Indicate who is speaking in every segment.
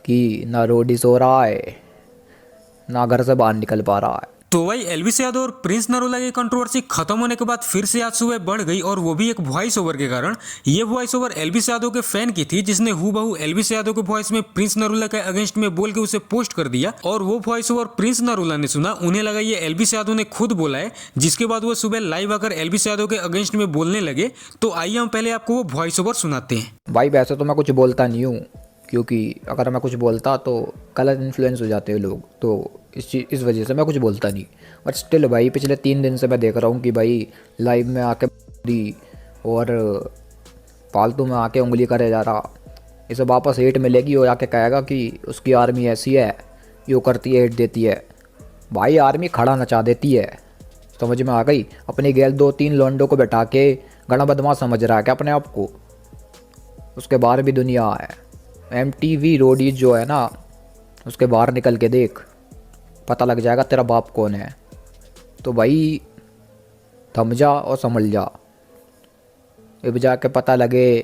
Speaker 1: कि ना रोडी सो रहा है ना घर से बाहर निकल पा रहा है।
Speaker 2: तो भाई एलविस यादव और प्रिंस नरूला की कंट्रोवर्सी खत्म होने के बाद फिर से आज सुबह बढ़ गई, और वो भी एक वॉइस ओवर के कारण। ये वॉइस ओवर एलविस यादव के फैन की थी, जिसने हूबहू एलविस यादव के वॉइस में प्रिंस नरूला के अगेंस्ट में बोल के उसे पोस्ट कर दिया। और वो वॉइस ओवर प्रिंस नरूला ने सुना, उन्हें लगा ये एलविस यादव ने खुद बोला है, जिसके बाद वो सुबह लाइव आकर एलविस यादव के अगेंस्ट में बोलने लगे। तो आइए हम पहले आपको वो वॉइस ओवर सुनाते हैं।
Speaker 1: भाई वैसे तो मैं कुछ बोलता नहीं हूँ, क्योंकि अगर मैं कुछ बोलता तो गलत इन्फ्लुएंस हो जाते हैं लोग, तो इस वजह से मैं कुछ बोलता नहीं। बट स्टिल भाई पिछले 3 दिन से मैं देख रहा हूँ कि भाई लाइव में आके दी और फालतू में आके उंगली करे जा रहा। इसे वापस हेट मिलेगी और आके कहेगा कि उसकी आर्मी ऐसी है, यो करती है, हेट देती है। भाई आर्मी खड़ा नचा देती है, समझ में आ गई। अपनी गैल 2-3 लॉन्डो को बैठा के गणा बदमाश समझ रहा है क्या अपने आप को? उसके बाहर भी दुनिया है। MTV रोडीज जो है ना, उसके बाहर निकल के देख, पता लग जाएगा तेरा बाप कौन है। तो भाई थम जा और संभल जा, अब जाके पता लगे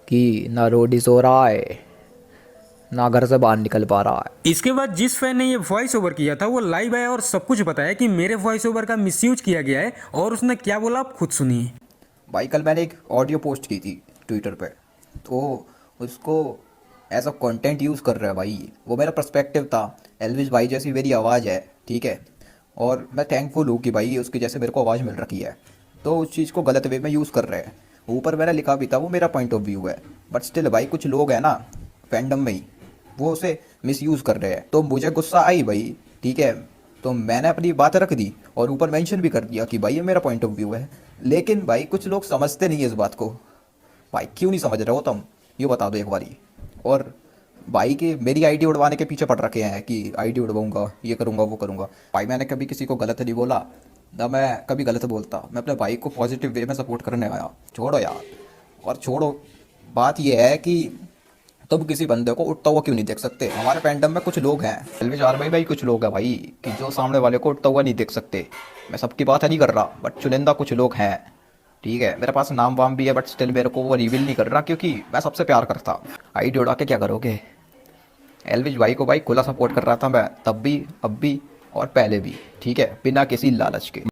Speaker 1: कि ना रोडी सो रहा है ना घर से बाहर निकल पा रहा है।
Speaker 2: इसके बाद जिस फैन ने ये वॉइस ओवर किया था वो लाइव आया और सब कुछ बताया कि मेरे वॉइस ओवर का मिसयूज किया गया है, और उसने क्या बोला आप खुद सुनिए।
Speaker 1: भाई कल मैंने एक ऑडियो पोस्ट की थी ट्विटर पे, तो उसको एज अ कंटेंट यूज़ कर रहा है भाई। वो मेरा पर्सपेक्टिव था, एल्विस भाई जैसी मेरी आवाज़ है, ठीक है, और मैं थैंकफुल हूँ कि भाई उसकी जैसे मेरे को आवाज़ मिल रखी है। तो उस चीज़ को गलत वे में यूज़ कर रहे हैं। ऊपर मैंने लिखा भी था वो मेरा पॉइंट ऑफ व्यू है, बट स्टिल भाई कुछ लोग हैं ना फैंडम में ही, वो उसे मिसयूज़ कर रहे हैं। तो मुझे गुस्सा आई भाई, ठीक है, तो मैंने अपनी बात रख दी और ऊपर मेंशन भी कर दिया कि भाई ये मेरा पॉइंट ऑफ व्यू है। लेकिन भाई कुछ लोग समझते नहीं है इस बात को। भाई क्यों नहीं समझ रहे हो तुम, ये बता दो एक बारी। और भाई के मेरी आईडी उड़वाने के पीछे पड़ रखे हैं कि आईडी उड़वाऊंगा, ये करूंगा, वो करूंगा। भाई मैंने कभी किसी को गलत नहीं बोला, ना मैं कभी गलत बोलता। मैं अपने भाई को पॉजिटिव वे में सपोर्ट करने आया। छोड़ो यार, और छोड़ो, बात ये है कि तुम किसी बंदे को उठता हुआ क्यों नहीं देख सकते? हमारे फैंडम में कुछ लोग हैं, एल्विस आर्मी भाई कुछ लोग हैं भाई, कि जो सामने वाले को उठता हुआ नहीं देख सकते। मैं सबकी बात नहीं कर रहा, बट चुनिंदा कुछ लोग हैं, ठीक है। मेरे पास नाम वाम भी है, बट स्टिल मेरे को वो रिवील नहीं कर रहा, क्योंकि मैं सबसे प्यार करता। आईडी उड़ा के क्या करोगे? एल्विस भाई को भाई खुला सपोर्ट कर रहा था मैं, तब भी, अब भी और पहले भी, ठीक है, बिना किसी लालच के।